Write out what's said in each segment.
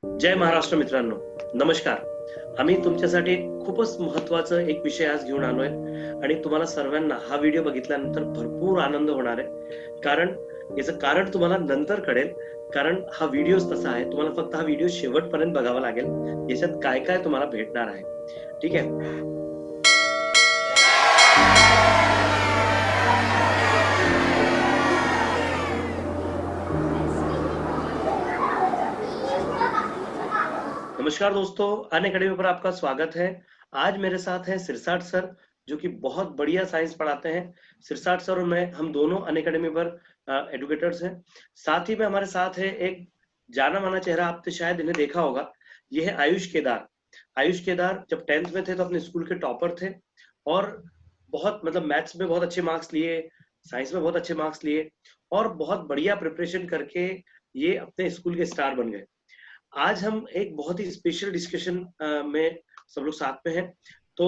जय महाराष्ट्र मित्रांनो, नमस्कार. आम्ही तुमच्यासाठी खूपच महत्त्वाचा एक विषय आज घेऊन आलोय आणि तुम्हाला सर्वांना हा व्हिडिओ बघितल्यानंतर भरपूर आनंद होणार आहे. कारण याचं कारण तुम्हाला नंतर कळेल. कारण हा व्हिडिओच तसा आहे. तुम्हाला फक्त हा व्हिडिओ शेवटपर्यंत बघावा लागेल. याच्यात काय-काय तुम्हाला भेटणार आहे. ठीक आहे? नमस्कार दोस्तों, अन अकेडमी पर आपका स्वागत है। आज मेरे साथ हैं सिरसाट सर, जो कि बहुत बढ़िया साइंस पढ़ाते हैं। सिरसाट सर और मैं, हम दोनों अन अकेडमी पर एडुकेटर्स हैं। साथ ही में हमारे साथ है एक जाना-माना चेहरा, आपने शायद इन्हें देखा होगा। ये है आयुष केदार। आयुष केदार जब 10th में थे तो अपने स्कूल के टॉपर थे और बहुत मतलब मैथ्स में बहुत अच्छे मार्क्स लिए, साइंस में बहुत अच्छे मार्क्स लिए और बहुत बढ़िया प्रिपरेशन करके ये अपने स्कूल के स्टार बन गए। आज हम एक बहुत ही स्पेशल डिस्कशन में सब लोग साथ में हैं। तो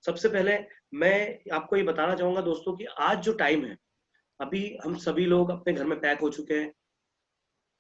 सबसे पहले मैं आपको ये बताना चाहूंगा दोस्तों कि आज जो टाइम है, अभी हम सभी लोग अपने घर में पैक हो चुके हैं।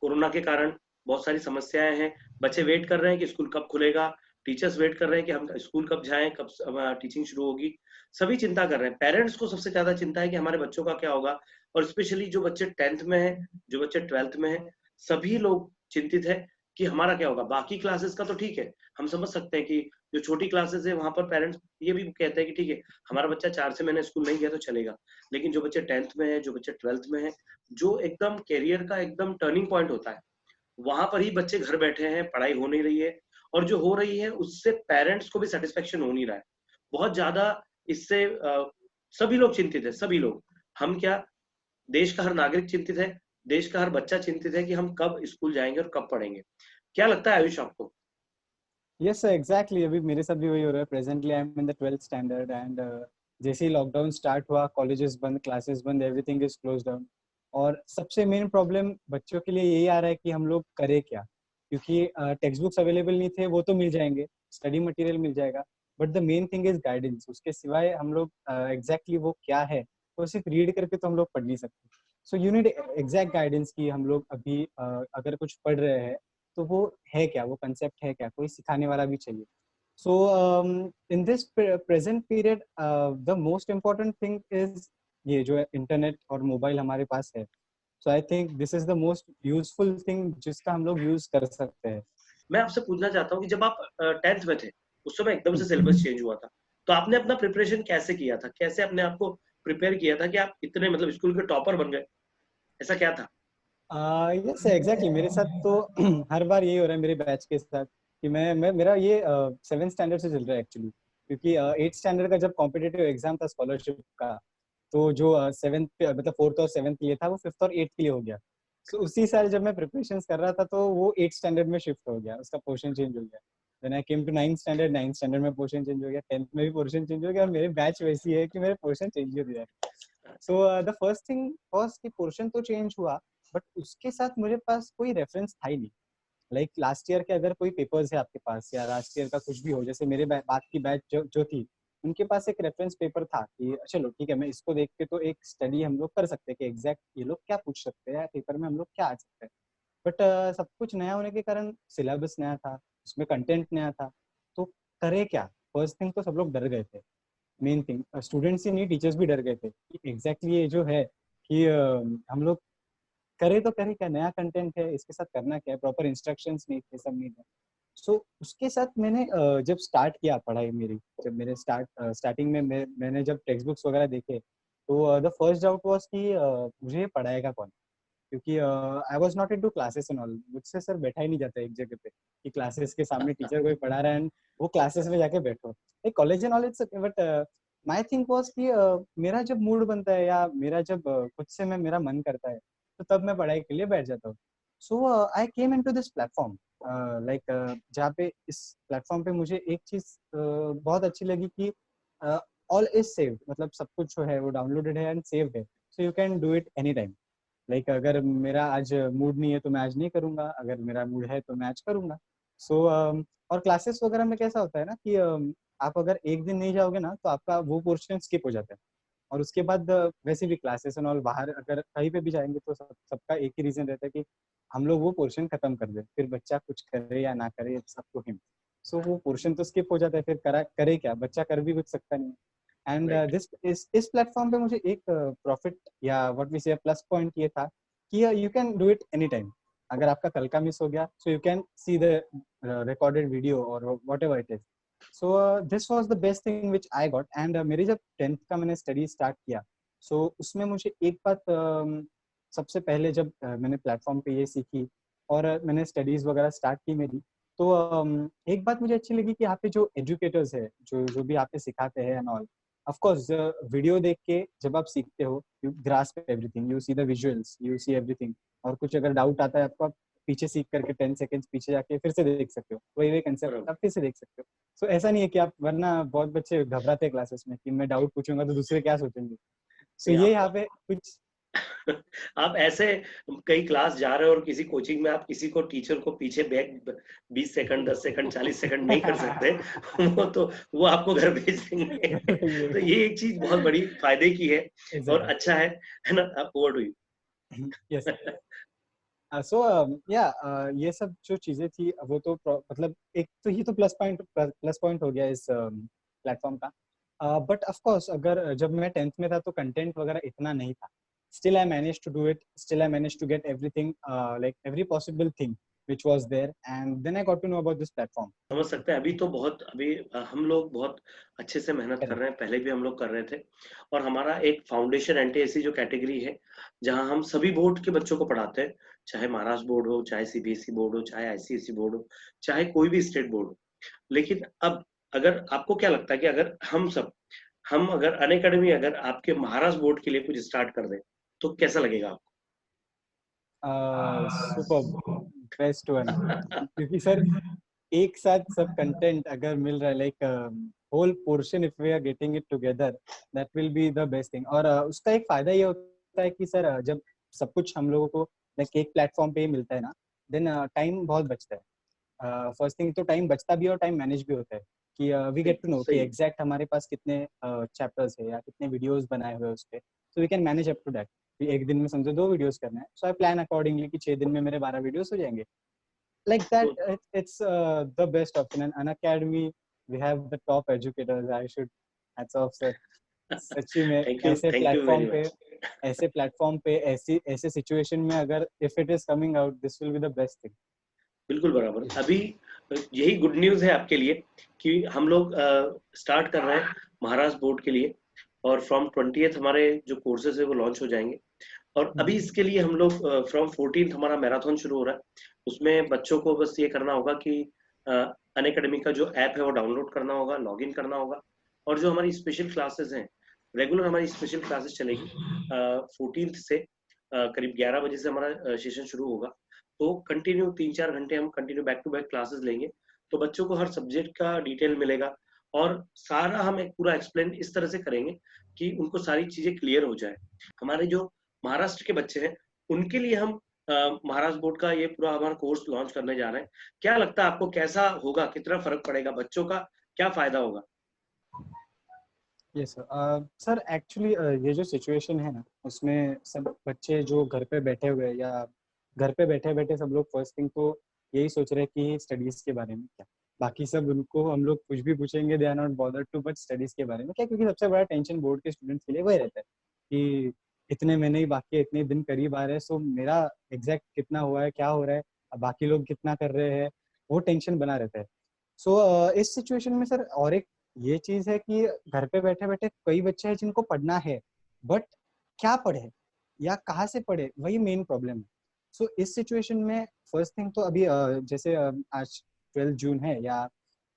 कोरोना के कारण बहुत सारी समस्याएं हैं। बच्चे वेट कर रहे हैं कि स्कूल कब खुलेगा, टीचर्स वेट कर रहे हैं कि हम स्कूल कब जाएं, कब टीचिंग शुरू होगी। सभी चिंता कर रहे हैं। पेरेंट्स को सबसे ज्यादा चिंता है कि हमारे बच्चों का क्या होगा, और स्पेशली जो बच्चे 10th में हैं, जो बच्चे 12th में हैं, सभी लोग चिंतित है कि हमारा क्या होगा। बाकी क्लासेस का तो ठीक है, हम समझ सकते हैं कि जो छोटी क्लासेस है वहां पर पेरेंट्स ये भी कहते हैं कि ठीक है, हमारा बच्चा 4 से महीने स्कूल नहीं गया तो चलेगा। लेकिन जो बच्चे 10th में है, जो बच्चे 12th में है, जो एकदम करियर का एकदम टर्निंग पॉइंट होता है, वहां पर ही बच्चे घर बैठे हैं, पढ़ाई हो नहीं रही है, और जो हो रही है उससे पेरेंट्स को भी सेटिस्फेक्शन हो नहीं रहा है। बहुत ज्यादा इससे सभी लोग चिंतित है, सभी लोग। हम क्या, देश का हर नागरिक चिंतित है, देश का हर बच्चा चिंतित है कि हम कब स्कूल जाएंगे और कब पढ़ेंगे। क्या लगता है आयुष आपको? Yes sir, exactly. अभी मेरे साथ भी वही हो रहा है। Presently I am in the 12th standard and जैसे ही लॉकडाउन स्टार्ट हुआ, कॉलेजेस बंद, क्लासेस बंद, एवरीथिंग इज क्लोज डाउन। और सबसे मेन प्रॉब्लम बच्चों के लिए यही आ रहा है कि हम लोग करें क्या, क्योंकि टेक्स्ट बुक्स अवेलेबल नहीं थे, वो तो मिल जाएंगे, स्टडी मटेरियल मिल जाएगा, but the main thing is guidance. उसके सिवाय हम लोग एग्जैक्टली वो क्या है वो सिर्फ रीड करके तो हम लोग पढ़ नहीं सकते। So you need exact guidance कि हम लोग अभी अगर कुछ पढ़ रहे हैं तो वो है क्या, वो कंसेप्ट है क्या, कोई सिखाने वाला भी चाहिए। So in this present period the most important thing is ये जो इंटरनेट और मोबाइल हमारे पास है। So I think this is the most useful thing जिसका हम लोग यूज कर सकते हैं। मैं आपसे पूछना चाहता हूँ कि जब आप 10th में थे, उस समय एकदम से सिलेबस चेंज हुआ था, तो आपने अपना प्रिपरेशन कैसे किया था? कैसे अपने आप को प्रिपेयर किया था कि आप इतने मतलब स्कूल के टॉपर बन गए? ऐसा क्या था? यस एग्जैक्टली, मेरे साथ तो हर बार यही हो रहा है मेरे बैच के साथ कि मैं मेरा ये 7th स्टैंडर्ड से चल रहा है एक्चुअली। क्योंकि 8th स्टैंडर्ड का जब कॉम्पिटिटिव एग्जाम था स्कॉलरशिप का, तो जो 7th मतलब 4th और 7th के लिए था वो 5th और 8th के लिए हो गया। सो उसी साल जब मैं प्रिपरेशन कर रहा था तो वो 8th स्टैंडर्ड में शिफ्ट हो गया, उसका पोर्शन चेंज हो गया। Then I came to 9th standard, 9th standard में पोर्शन चेंज हो गया, 10th में भी पोर्शन चेंज हो गया, और मेरे बैच वैसी है कि मेरे पोर्शन चेंज हो गया। So the first thing first की पोर्शन तो चेंज हुआ, बट उसके साथ मेरे पास कोई रेफरेंस था ही नहीं। लाइक लास्ट ईयर के अगर कोई पेपर्स है आपके पास, या लास्ट ईयर का कुछ भी हो, जैसे मेरे बात की बैच जो थी, उनके पास एक रेफरेंस पेपर था कि चलो ठीक है, मैं इसको देख के तो एक स्टडी हम लोग कर सकते हैं कि एग्जैक्ट ये लोग क्या पूछ सकते हैं, पेपर में हम लोग क्या आ सकते हैं। बट सब कुछ नया होने के कारण सिलेबस नया था, उसमें कंटेंट नया था, तो करे क्या। फर्स्ट थिंग तो सब लोग डर गए थे। मेन थिंग स्टूडेंट्स ही नहीं, टीचर्स भी डर गए थे कि एग्जैक्टली ये जो है कि हम लोग करे तो करे क्या, नया कंटेंट है, इसके साथ करना क्या है, प्रॉपर इंस्ट्रक्शंस नहीं थे, सब नहीं थे। सो उसके साथ मैंने जब स्टार्ट किया पढ़ाई मेरी, जब मेरे स्टार्टिंग में मैंने जब टेक्स्ट बुक्स वगैरह देखे, तो द फर्स्ट डाउट वाज कि मुझे ये पढ़ाएगा कौन, क्योंकि I was not into classes and all. मुझसे सर बैठा ही नहीं जाता एक जगह पे कि क्लासेस के सामने टीचर कोई पढ़ा रहा है and वो क्लासेस में जाके बैठो। एक college and all it's, but my think was कि मेरा जब मूड बनता है या मेरा जब खुद से मैं मेरा मन करता है, तो तब मैं पढ़ाई के लिए बैठ जाता हूँ। So I came into this platform, like जहाँ पे इस प्लेटफॉर्म पे मुझे एक चीज बहुत अच्छी लगी कि ऑल इज सेव्ड, मतलब सब कुछ जो है वो डाउनलोडेड है एंड सेव्ड है, सो you can do it any time. Like अगर मेरा आज मूड नहीं है तो मैं आज नहीं करूंगा, अगर मेरा मूड है तो मैं आज करूंगा। सो और क्लासेस वगैरह में कैसा होता है ना कि आप अगर एक दिन नहीं जाओगे ना तो आपका वो पोर्शन स्किप हो जाता है। और उसके बाद वैसे भी क्लासेस एंड ऑल बाहर अगर कहीं पे भी जाएंगे तो सबका एक ही रीजन रहता है कि हम लोग वो पोर्शन खत्म कर दे, फिर बच्चा कुछ करे या ना करे इट्स अप टू हिम। सो वो पोर्शन तो स्किप हो जाता है, फिर करे क्या, बच्चा कर भी कुछ सकता नहीं। And right. दिस इस प्लेटफॉर्म पे मुझे एक प्रॉफिट या what we say plus point ये था कि you can do it any time. अगर आपका कल का मिस हो गया so you can see the recorded video और whatever it is. So this was the best thing which I got. And मेरी जब 10th का मैंने स्टडी स्टार्ट किया सो उसमें मुझे एक बात सबसे पहले जब मैंने प्लेटफॉर्म पे ये सीखी और मैंने स्टडीज वगैरह स्टार्ट की मेरी, तो एक बात मुझे अच्छी लगी कि यहाँ पे जो एजुकेटर्स है जो जो भी यहाँ पे सिखाते हैं and all, of course video देख के जब आप सीखते हो you grasp everything, you see the visuals, you see everything. और कुछ अगर डाउट आता है आपको, आप पीछे सीख करके 10 सेकंड्स पीछे जाके फिर से देख सकते हो, वही वही कंसेप्ट आप फिर से देख सकते हो। सो ऐसा नहीं है कि आप, वरना बहुत बच्चे घबराते हैं क्लासेस में कि मैं डाउट पूछूंगा तो दूसरे क्या सोचेंगे। सो नहीं, ये आप यहाँ पे कुछ आप ऐसे कई क्लास जा रहे हो और किसी कोचिंग में आप किसी को टीचर को पीछे बैक 20 सेकंड 10 सेकंड 40 सेकंड नहीं कर सकते। वो तो वो आपको घर भेज देंगे। तो ये एक चीज बहुत बड़ी फायदे की है और एग्जैक्टली। अच्छा है ना। Over to you. Yes. So या ये सब जो चीजें थी वो तो मतलब एक तो ये तो प्लस पॉइंट हो गया इस प्लेटफॉर्म का। बट ऑफ कोर्स अगर जब मैं 10th में था तो कंटेंट वगैरह इतना नहीं था। Still I manage to do it, still I manage to get everything, like every possible thing which was there, and then I got to know about this platform. समझ सकते हैं। अभी तो बहुत अभी हम लोग बहुत अच्छे से मेहनत कर Correct. रहे हैं, पहले भी हम लोग कर रहे थे। और हमारा एक फाउंडेशन एनटीएससी जो कैटेगरी है, जहां हम सभी बोर्ड के बच्चों को पढ़ाते हैं, चाहे महाराष्ट्र बोर्ड हो, चाहे सीबीएसई बोर्ड हो, चाहे आईसीएसई बोर्ड हो, चाहे कोई भी स्टेट बोर्ड हो। लेकिन अब अगर आपको क्या लगता है कि अगर हम अगर अनअकैडमी अगर आपके महाराष्ट्र बोर्ड के लिए कुछ स्टार्ट कर दें तो कैसा लगेगा सुपर, बेस्ट वन। आपको? क्योंकि सर एक साथ सब कंटेंट अगर मिल रहा है, like whole portion if we are getting it together, that will be the best thing. और उसका एक फायदा ये होता है कि सर जब सब कुछ हम लोगों को लाइक एक प्लेटफॉर्म पे ही मिलता है ना, देन टाइम बहुत बचता है। फर्स्ट थिंग तो टाइम बचता भी है और टाइम मैनेज भी होता है कि वी सही गेट टू नो कि सही। एग्जैक्ट हमारे पास कितने चैप्टर्स है या कितने वीडियोस बनाए हुए हैं उस पे, so we can manage up to that. एक दिन में समझो 2 वीडियोस करना है, सो आई प्लान अकॉर्डिंगली कि 6 दिन में मेरे 12 वीडियोस हो जाएंगे। Like that, तो it's the best option. And Unacademy, we have the top educators. I should hats off sir. सच्ची में थैंक यू वेरी मच। ऐसे प्लेटफॉर्म पे ऐसी ऐसे सिचुएशन में अगर if it is coming out this will be the best thing. बिल्कुल बराबर। अभी यही गुड न्यूज है आपके लिए कि हम लोग स्टार्ट कर रहे हैं महाराष्ट्र बोर्ड के लिए, और फ्रॉम 20th हमारे जो कोर्सेज है वो लॉन्च हो जाएंगे। और अभी इसके लिए हम लोग फ्रॉम 14th हमारा मैराथन शुरू हो रहा है। उसमें बच्चों को बस ये करना होगा कि अनअकैडमी का जो ऐप है वो डाउनलोड करना होगा, लॉगिन करना होगा। और जो हमारी स्पेशल क्लासेस हैं, रेगुलर हमारी स्पेशल क्लासेस चलेगी 14th से करीब 11 बजे से हमारा सेशन शुरू होगा। तो कंटिन्यू 3-4 घंटे हम continue back to back classes लेंगे। तो बच्चों को हर सब्जेक्ट का डिटेल मिलेगा और सारा हम एक पूरा एक्सप्लेन इस तरह से करेंगे कि उनको सारी चीजें क्लियर हो जाए। हमारे जो महाराष्ट्र के बच्चे हैं उनके लिए हम महाराष्ट्र बोर्ड का ये पूरा हमारा कोर्स लॉन्च करने जा रहे हैं। क्या लगता है आपको, कैसा होगा, कितना फर्क पड़ेगा, बच्चों का क्या फायदा होगा? Yes sir. सर एक्चुअली ये जो सिचुएशन है ना उसमें सब बच्चे जो घर पे बैठे हुए हैं या घर पे बैठे बैठे सब लोग फर्स्ट थिंग तो यही सोच रहे हैं कि स्टडीज के बारे में क्या, बाकी सब उनको हम लोग कुछ भी पूछेंगे they are not bothered to, but studies के बारे में क्या, क्योंकि सबसे बड़ा टेंशन बोर्ड के स्टूडेंट्स के लिए वही रहता है कि इतने महीने ही बाकी है, इतने दिन करीब आ रहे हैं, सो मेरा एग्जैक्ट कितना हुआ है, क्या हो रहा है, अब बाकी लोग कितना कर रहे हैं, वो टेंशन बना रहता है। सो इस सिचुएशन में सर और एक ये चीज है कि घर पे बैठे बैठे कई बच्चे हैं जिनको पढ़ना है, बट क्या पढ़े या कहाँ से पढ़े, वही मेन प्रॉब्लम है। सो इस सिचुएशन में फर्स्ट थिंग तो अभी जैसे आज 12 जून है या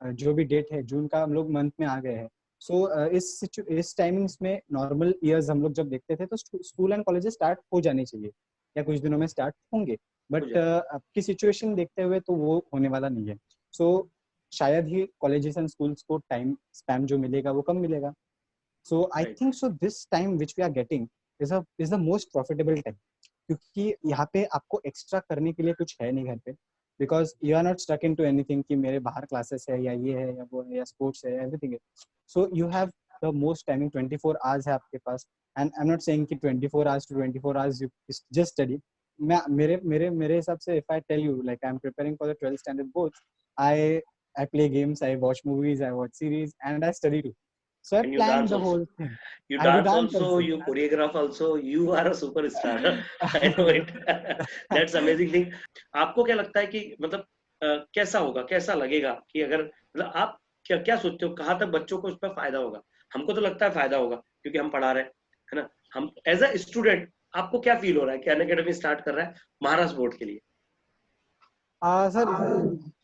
जो भी डेट है जून का, हम लोग मंथ में आ गए हैं। सो इस टाइमिंग्स में नॉर्मल ईयर्स हम लोग जब देखते थे तो स्कूल एंड कॉलेजेस स्टार्ट हो जाने चाहिए या कुछ दिनों में स्टार्ट होंगे, हो बट जाए। अब की सिचुएशन देखते हुए तो वो होने वाला नहीं है। सो शायद ही कॉलेजेस एंड स्कूल्स को टाइम स्पैम जो मिलेगा वो कम मिलेगा। So I right. Think so this time which we are getting is the most profitable time, क्योंकि यहाँ पे आपको एक्स्ट्रा करने के लिए कुछ है नहीं घर पे, because you are not stuck into anything कि मेरे बाहर क्लासेस है या ये है या वो है या स्पोर्ट्स है, एवरीथिंग है। So you have the most timing 24 hours है आपके पास, and I'm not saying कि 24 hours to 24 hours you just study. मैं मेरे हिसाब से if I tell you like I'm preparing for the 12th standard boards, I play games, I watch movies, I watch series, and I study too. So I And you planned dance the also. whole thing. You I do dance dance also, also. you choreograph also, you are a superstar. I know it. That's amazing thing. आपको क्या लगता है कि मतलब कैसा होगा, कैसा लगेगा कि अगर मतलब आप क्या क्या सोचते हो कहाँ तक बच्चों को उसमें फायदा होगा? हमको तो लगता है फायदा होगा क्योंकि हम पढ़ा रहे हैं, है ना? हम एज अ स्टूडेंट आपको क्या फील हो रहा है कि अनअकैडमी स्टार्ट कर रहा है महाराष्ट्र बोर्ड के लिए? सर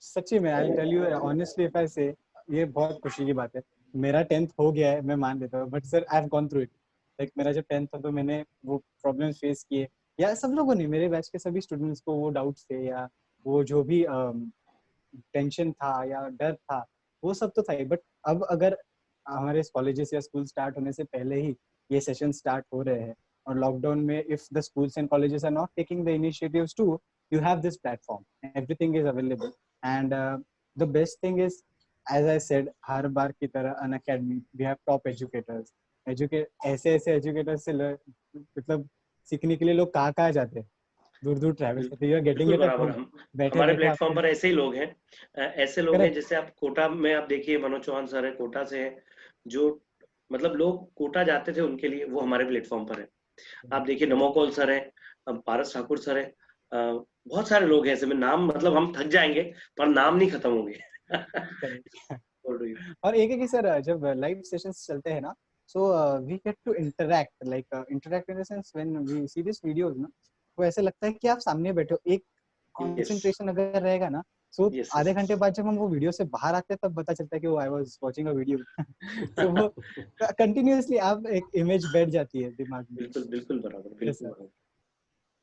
सच्ची में I tell you honestly if I say, ये बहुत खुशी की बात है। मेरा 10th हो गया है, मैं मान लेता हूँ, but sir I have gone through it. Like मेरा जब 10th था तो मैंने वो प्रॉब्लम्स फेस किए, या सब लोगों ने, मेरे बैच के सभी स्टूडेंट्स को वो डाउट्स थे या वो जो भी टेंशन था या डर था, वो सब तो था ही। बट अब अगर हमारे कॉलेजेस या स्कूल स्टार्ट होने से पहले ही ये सेशन स्टार्ट हो रहे हैं और लॉकडाउन में if the schools and colleges are not taking the initiatives to, you have this platform, everything is available, and the best thing is, as I said, हर बार की तरह Unacademy we have top educators, ऐसे educators से मतलब सीखने के लिए लोग कहाँ जाते हैं, दूर दूर ट्रैवल करते हैं। यू आर गेटिंग बिल्कुल इट एट बराबर। होम, हम बैठे हमारे बैठे प्लेटफॉर्म आपको। पर ऐसे ही लोग हैं, ऐसे लोग हैं करेक्ट। जैसे आप कोटा में आप देखिए मनोज चौहान सर है, कोटा से है, जो मतलब लोग कोटा जाते थे उनके लिए वो हमारे प्लेटफॉर्म पर है। आप देखिए नमोकौल सर है, पारस ठाकुर सर है, बहुत सारे लोग हैं ऐसे में, नाम मतलब हम थक जाएंगे पर नाम नहीं खत्म होंगे। और एक है कि सर जब लाइव सेशंस चलते हैं ना, so we get to interact, like interact in the sense when we see this videos ना, तो ऐसे लगता है कि आप सामने बैठे हो। एक कंसंट्रेशन अगर रहेगा ना, सो आधे घंटे बाद जब हम वो वीडियो से बाहर आते हैं तब पता चलता है कि वो I was watching a video. So वो कंटिन्यूअसली आप एक इमेज बैठ जाती है दिमाग में। बिल्कुल बिल्कुल बराबर, बिल्कुल बराबर।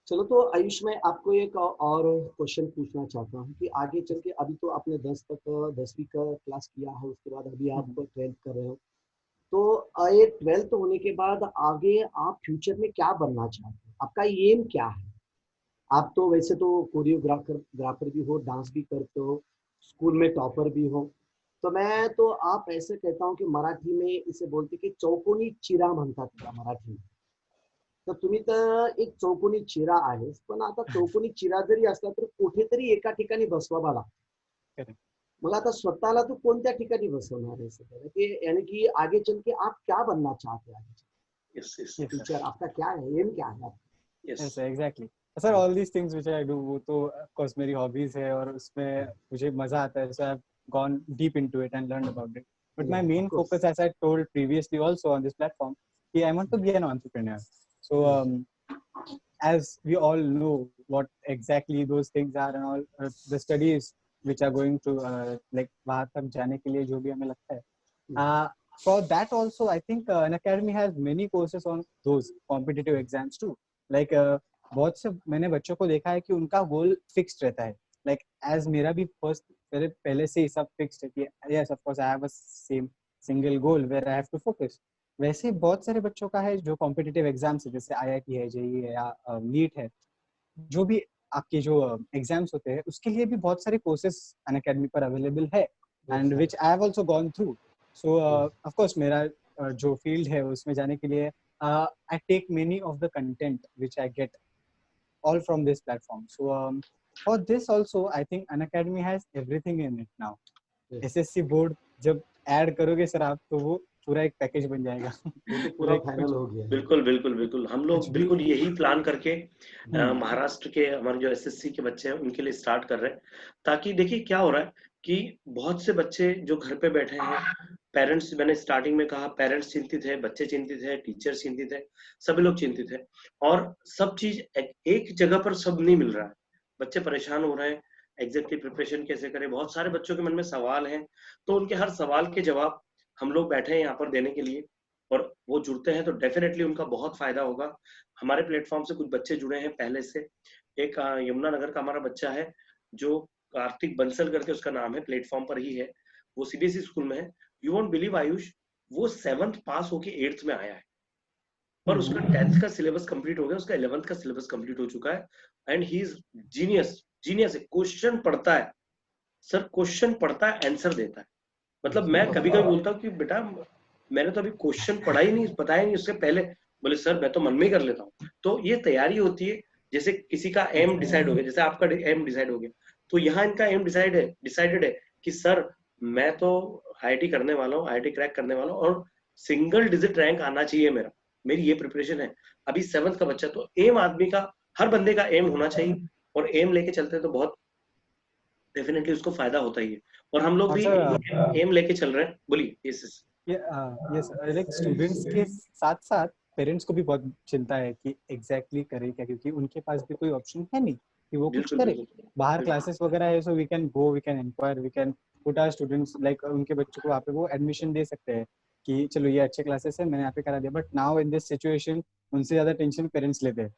चलो तो आयुष, मैं आपको एक और क्वेश्चन पूछना चाहता हूँ कि आगे चल के, अभी तो आपने 10वीं का क्लास किया है, उसके बाद अभी आप 12th कर रहे हो, तो ये 12th होने के बाद आगे आप फ्यूचर में क्या बनना चाहते हो? आपका एम क्या है? आप तो वैसे तो कोरियोग्राफर भी हो, डांस भी करते हो, स्कूल में टॉपर भी हो, तो मैं तो आप ऐसे कहता हूँ कि मराठी में इसे बोलते कि चौकोनी चिरा म्हणतात त्याला मराठी में। तर तुम्ही तर एक चौकोनी चिरा आहेस, पण आता चौकोनी चिरा जरी असला तर कुठेतरी एका ठिकाणी बसवावा लागतो। मग आता स्वतःला तू कोणत्या ठिकाणी बसवणार आहेस? कि यानी कि आगे चल के आप क्या बनना चाहते हैं? फ्यूचर आपका क्या है, एम क्या है? Yes exactly sir, all these things which I do वो तो ऑफ कोर्स मेरी हॉबीज है और उसमें मुझे मजा आता है, so I have gone deep into it and learned about it. But my main focus, as I told previously also on this platform, कि I want to be an entrepreneur. So as we all know what exactly those things are and all, the studies which are going to like वहाँ तक जाने के लिए जो भी हमें लगता है, for that also I think Unacademy has many courses on those competitive exams too, like बहुत से मैंने बच्चों को देखा है कि उनका गोल फिक्स्ड रहता है, like as मेरा भी पहले से ही सब फिक्स्ड है कि yes of course I have a same single goal where I have to focus। वैसे बहुत सारे बच्चों का है जो कॉम्पिटिटिव एग्जाम्स है, जैसे IIT है, JEE है या नीट है, जो भी आपके जो एग्जाम्स होते हैं उसके लिए भी बहुत सारे कोर्सेज अनअकैडमी पर अवेलेबल है, and which I have also gone through. So of course मेरा जो फील्ड है उसमें जाने के लिए I take many of the content which I get all from this platform. So for this also I think Unacademy has everything in it now। SSC board जब add करोगे sir आप, तो वो पूरा एक पैकेज बन जाएगा। तो पूरा फाइनल हो गया। बिल्कुल बिल्कुल बिल्कुल, हम लोग बिल्कुल यही प्लान करके महाराष्ट्र के हमारे जो एसएससी के बच्चे हैं उनके लिए स्टार्ट कर रहे हैं, ताकि देखिए क्या हो रहा है कि बहुत से बच्चे जो घर पे बैठे हैं, पेरेंट्स, मैंने स्टार्टिंग में कहा पेरेंट्स चिंतित है, बच्चे चिंतित है, टीचर चिंतित है, सभी लोग चिंतित है, और सब चीज एक जगह पर सब नहीं मिल रहा है, बच्चे परेशान हो रहे हैं, एग्जैक्टली प्रिपरेशन कैसे करें, बहुत सारे बच्चों के मन में सवाल हैं, तो उनके हर सवाल के जवाब हम लोग बैठे हैं यहाँ पर देने के लिए, और वो जुड़ते हैं तो डेफिनेटली उनका बहुत फायदा होगा। हमारे प्लेटफॉर्म से कुछ बच्चे जुड़े हैं पहले से, एक यमुनानगर का हमारा बच्चा है जो कार्तिक बंसल करके उसका नाम है, प्लेटफॉर्म पर ही है, वो सीबीएसई स्कूल में है। यू वोंट बिलीव आयुष, वो 7th पास होके 8th में आया है, पर उसका 10th का सिलेबस कंप्लीट हो गया, उसका 11th का सिलेबस कंप्लीट हो चुका है, एंड ही इज जीनियस है। क्वेश्चन पढ़ता है सर, क्वेश्चन पढ़ता है, आंसर देता है। मतलब मैं कभी कभी बोलता हूँ कि बेटा मैंने तो अभी क्वेश्चन पढ़ा ही नहीं, बताया नहीं उससे पहले, बोले सर मैं तो मन में ही कर लेता हूँ। तो ये तैयारी होती है, जैसे किसी का एम डिसाइड हो गया, जैसे आपका एम डिसाइड हो गया, तो यहाँ इनका एम डिसाइडेड है कि सर मैं तो आईआईटी करने वाला हूँ, आईआईटी क्रैक करने वाला हूँ और सिंगल डिजिट रैंक आना चाहिए मेरा, मेरी ये प्रिपरेशन है। अभी 7th का बच्चा, तो एम आदमी का, हर बंदे का एम होना चाहिए, और एम लेके चलते हैं तो बहुत डेफिनेटली उसको फायदा होता ही है। और हम लोग भी एम लेके चल रहे हैं। बोलिए। यस यस, लाइक स्टूडेंट्स के साथ साथ पेरेंट्स को भी बहुत चिंता है कि एग्जैक्टली करे क्या, क्योंकि उनके पास भी कोई ऑप्शन है नहीं कि वो कुछ करे। बाहर क्लासेस वगैरह है, so we can go, we can inquire, we can put our students, like उनके बच्चों को वहाँ पे वो एडमिशन दे सकते हैं कि चलो ये अच्छे क्लासेस है, मैंने यहाँ पे करा दिया। But now in this situation उनसे ज्यादा टेंशन पेरेंट्स लेते हैं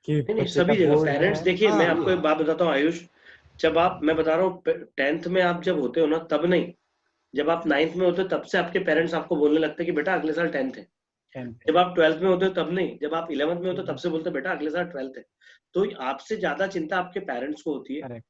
कि नहीं, बच्चे का सभी जगह बोर्ड पेरेंट्स, है। देखिए मैं हाँ, आपको एक बात बताता हूँ आयुष, जब आप, मैं बता रहा हूँ 10th में आप जब होते हो ना तब नहीं, जब आप 9th में होते हो तब से आपके पेरेंट्स आपको बोलने लगते हैं कि बेटा अगले साल 10th है। जब आप 12th में होते हो तब नहीं, जब आप 11th में होते हो तब से बोलते हैं बेटा अगले साल 12th है। तो आपसे ज्यादा चिंता आपके पेरेंट्स को होती है, करेक्ट।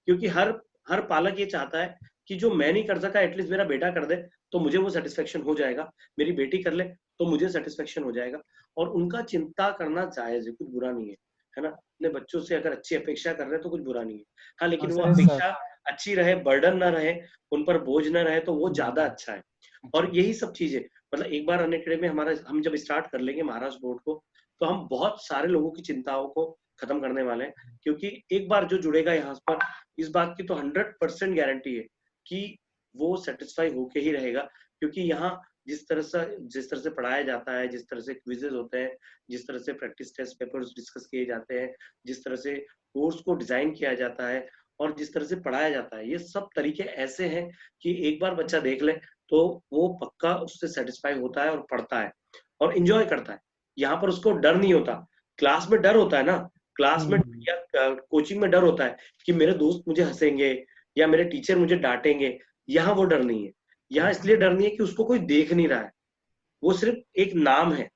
क्योंकि हर पालक ये चाहता है कि जो मैं नहीं कर सका एटलीस्ट मेरा बेटा कर दे तो मुझे वो सेटिस्फेक्शन हो जाएगा, मेरी बेटी कर ले तो मुझे सेटिस्फेक्शन हो जाएगा। और उनका चिंता करना जायज है, कुछ बुरा नहीं है ना। अपने बच्चों से अगर अच्छी अपेक्षा कर रहे हैं तो कुछ बुरा नहीं है। हाँ, लेकिन वो अपेक्षा अच्छी रहे, बर्डन ना रहे, उन पर बोझ ना रहे, तो वो ज्यादा अच्छा है। और यही सब चीजें, मतलब एक बार अनअकैडमी हमारा, हम जब स्टार्ट कर लेंगे महाराष्ट्र बोर्ड को, तो हम बहुत सारे लोगों की चिंताओं को खत्म करने वाले हैं। क्योंकि एक बार जो जुड़ेगा यहाँ पर, इस बात की तो 100% गारंटी है कि वो सेटिस्फाई होके ही रहेगा। क्योंकि यहाँ जिस तरह से पढ़ाया जाता है, जिस तरह से क्विजेज होते हैं, जिस तरह से प्रैक्टिस टेस्ट पेपर्स डिस्कस किए जाते हैं, जिस तरह से कोर्स को डिजाइन किया जाता है, और जिस तरह से पढ़ाया जाता है, ये सब तरीके ऐसे हैं कि एक बार बच्चा देख ले तो वो पक्का उससे सेटिस्फाई होता है और पढ़ता है और इंजॉय करता है। यहाँ पर उसको डर नहीं होता। क्लास में डर होता है ना, क्लास में या कोचिंग में डर होता है कि मेरे दोस्त मुझे हंसेंगे या मेरे टीचर मुझे डांटेंगे। यहाँ वो डर नहीं है। यहाँ इसलिए डर नहीं है कि उसको कोई देख नहीं रहा है, वो सिर्फ एक नाम है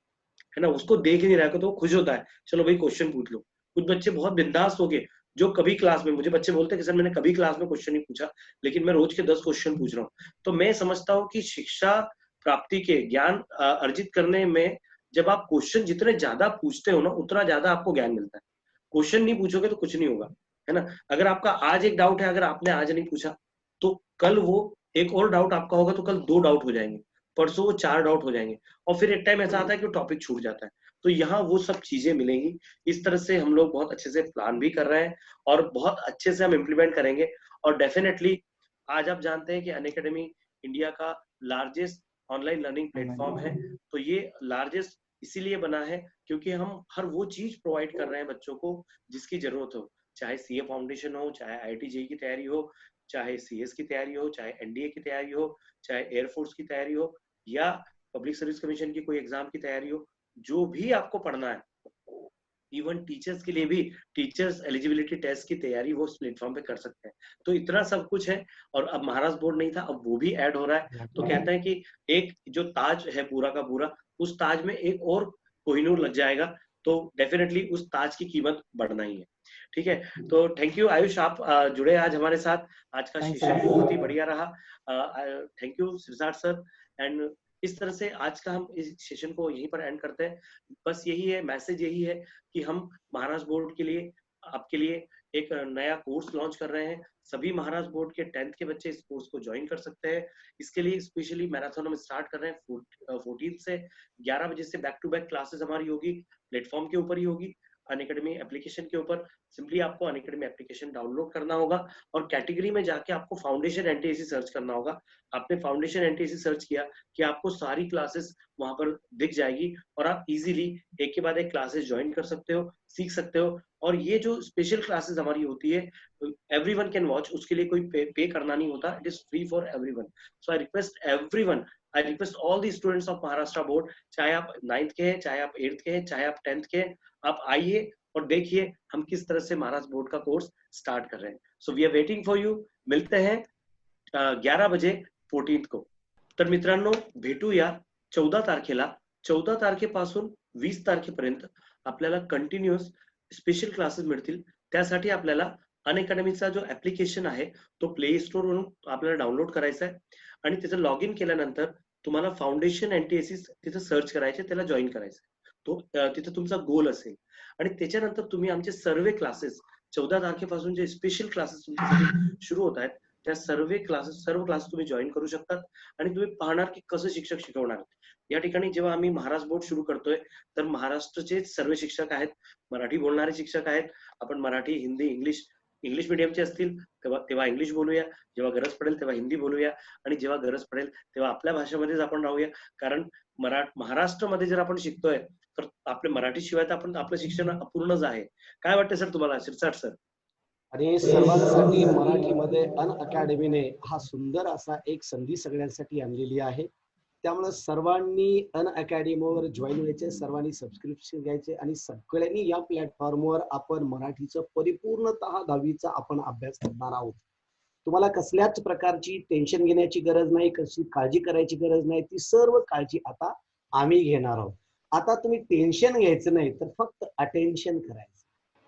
ना, उसको देख नहीं रहा है तो वो खुश होता है, चलो भाई क्वेश्चन पूछ लो। कुछ बच्चे बहुत बिंदास हो गए, जो कभी क्लास में, मुझे बच्चे बोलते हैं कि सर मैंने कभी क्लास में क्वेश्चन नहीं पूछा, लेकिन मैं रोज के 10 क्वेश्चन पूछ रहा हूँ। तो मैं समझता हूँ कि शिक्षा प्राप्ति के, ज्ञान अर्जित करने में, जब आप क्वेश्चन जितने ज्यादा पूछते हो ना, उतना ज्यादा आपको ज्ञान मिलता है। क्वेश्चन नहीं पूछोगे तो कुछ नहीं होगा, है ना। अगर आपका आज एक डाउट है, अगर आपने आज नहीं पूछा तो कल वो एक और डाउट आपका होगा, तो कल 2 डाउट हो जाएंगे, परसों वो 4 डाउट हो जाएंगे, और फिर एक टाइम ऐसा आता है कि टॉपिक छूट जाता है। तो यहाँ वो सब चीजें मिलेंगी। इस तरह से हम लोग बहुत अच्छे से प्लान भी कर रहे हैं और बहुत अच्छे से हम इम्प्लीमेंट करेंगे। और डेफिनेटली आज आप जानते हैं कि अनअकैडमी इंडिया का लार्जेस्ट ऑनलाइन लर्निंग प्लेटफॉर्म है। तो ये लार्जेस्ट इसीलिए बना है क्योंकि हम हर वो चीज प्रोवाइड कर रहे हैं बच्चों को जिसकी जरूरत हो, चाहे सीए फाउंडेशन हो, चाहे आईआईटी जेईई की तैयारी हो, चाहे सीएस की तैयारी हो, चाहे एनडीए की तैयारी हो, चाहे एयरफोर्स की तैयारी हो, या पब्लिक सर्विस कमीशन की कोई एग्जाम की तैयारी हो, जो भी आपको पढ़ना है। इवन टीचर्स के लिए भी टीचर्स एलिजिबिलिटी टेस्ट की तैयारी वो इस प्लेटफॉर्म पे कर सकते हैं। तो इतना सब कुछ है। और अब महाराष्ट्र बोर्ड नहीं था, अब वो भी ऐड हो रहा है। तो कहते हैं कि एक जो ताज है पूरा का पूरा, उस ताज में एक और कोहिनूर लग जाएगा, तो डेफिनेटली उस ताज की कीमत बढ़ना ही है। ठीक है, तो थैंक यू आयुष, आप जुड़े आज हमारे साथ। आज का सेशन बहुत ही बढ़िया रहा। Thank you Sirsat sir. And इस तरह से आज का हम इस सेशन को यहीं पर एंड करते हैं। बस यही है, मैसेज यही है कि हम महाराष्ट्र बोर्ड के लिए, आपके लिए एक नया कोर्स लॉन्च कर रहे हैं। सभी महाराष्ट्र बोर्ड के 10th के बच्चे इस कोर्स को ज्वाइन कर सकते हैं। इसके लिए स्पेशली मैराथन हम स्टार्ट कर रहे हैं 14 से 11 बजे से बैक टू बैक क्लासेस हमारी होगी, प्लेटफॉर्म के ऊपर ही होगी, अनअकैडमी एप्लीकेशन के ऊपर। सिंपली आपको अनअकैडमी एप्लीकेशन डाउनलोड करना होगा और कैटेगरी में जाके आपको फाउंडेशन एनटीएसी सर्च करना होगा। आपने फाउंडेशन एनटीएसी सर्च किया कि आपको सारी क्लासेस वहां पर दिख जाएगी और आप इजीली एक के बाद एक क्लासेस ज्वाइन कर सकते हो, सीख सकते हो। और ये जो स्पेशल क्लासेस हमारी होती है, एवरीवन कैन वॉच, उसके लिए कोई पे करना नहीं होता, it is free for everyone. So I request everyone, I request all the students of Maharashtra board, चाहे आप 9th के हैं, चाहे आप 8th के हैं, चाहे आप 10th के हैं, आप आइए और देखिए हम किस तरह से महाराष्ट्र बोर्ड का कोर्स स्टार्ट कर रहे हैं। So we are waiting for you. मिलते हैं 11 बजे 14th को। तर मित्रांनो, भेटूया 14 तारखेला। 14 तारखेपासून 20 तारखेपर्यंत आपल्याला कंटिन्युअस स्पेशल क्लासेस मिळतील। त्यासाठी आपल्याला अनअकॅडमीचा जो ऍप्लिकेशन आहे तो प्ले स्टोर वरून आपल्याला डाउनलोड करायचा आहे आणि त्याचं लॉग इन केल्यानंतर तुम्हाला फाउंडेशन एनटीएसी तिथे सर्च करायचे, त्याला जॉईन करायचं. तो तिथे तुमचा गोल असेल. आणि त्याच्यानंतर तुम्ही आमचे सर्व क्लासेस 14 तारखेपासून जे स्पेशल क्लासेस तुमच्यासाठी सुरू होत आहेत, त्या सर्व क्लास तुम्ही जॉईन करू शकतात. आणि तुम्ही पाहणार की कसं शिक्षक शिकवणार. या ठिकाणी जेव्हा आम्ही महाराष्ट्र बोर्ड सुरू करतोय, तर महाराष्ट्राचे सर्व शिक्षक आहेत, मराठी बोलणारे शिक्षक आहेत. आपण मराठी, हिंदी, इंग्लिश मीडियमचे असतील तेव्हा इंग्लिश बोलूया, जेव्हा गरज पडेल तेव्हा हिंदी बोलूया, आणि जेव्हा गरज पडेल तेव्हा आपल्या भाषेमध्येच आपण राहूया. कारण महाराष्ट्रामध्ये जर आपण शिकतोय, तर आपल्या मराठी शिवाय तर आपलं शिक्षण अपूर्णच आहे. काय वाटतं सर तुम्हाला, शिरसाट सर? आणि सर्वांसाठी मराठीमध्ये अन अकॅडमीने हा सुंदर असा एक संधी सगळ्यांसाठी आणलेली आहे. त्यामुळे सर्वांनी अन अकॅडमीवर जॉईन व्हायचे, सर्वांनी सबस्क्रिप्शन घ्यायचे आणि सगळ्यांनी या प्लॅटफॉर्मवर आपण मराठीचं परिपूर्णतः 10वीचा आपण अभ्यास करणार आहोत. तुम्हाला कसल्याच प्रकारची टेन्शन घेण्याची गरज नाही, कशी काळजी करायची गरज नाही. ती सर्व काळजी आता आम्ही घेणार आहोत. आता तुम्ही टेन्शन घ्यायचं नाही, तर फक्त अटेन्शन करायचं.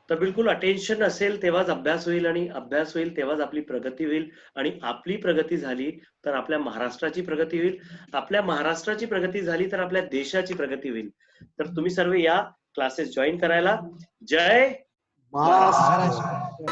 तर बिलकुल अटेन्शन असेल तेव्हाच अभ्यास होईल, आणि अभ्यास होईल तेव्हाच आपली प्रगती होईल. आणि आपली प्रगती झाली तर आपल्या महाराष्ट्राची प्रगती होईल. आपल्या महाराष्ट्राची प्रगती झाली तर आपल्या देशाची प्रगती होईल. तर तुम्ही सर्व या क्लासेस जॉईन करायला. जय महाराष्ट्र.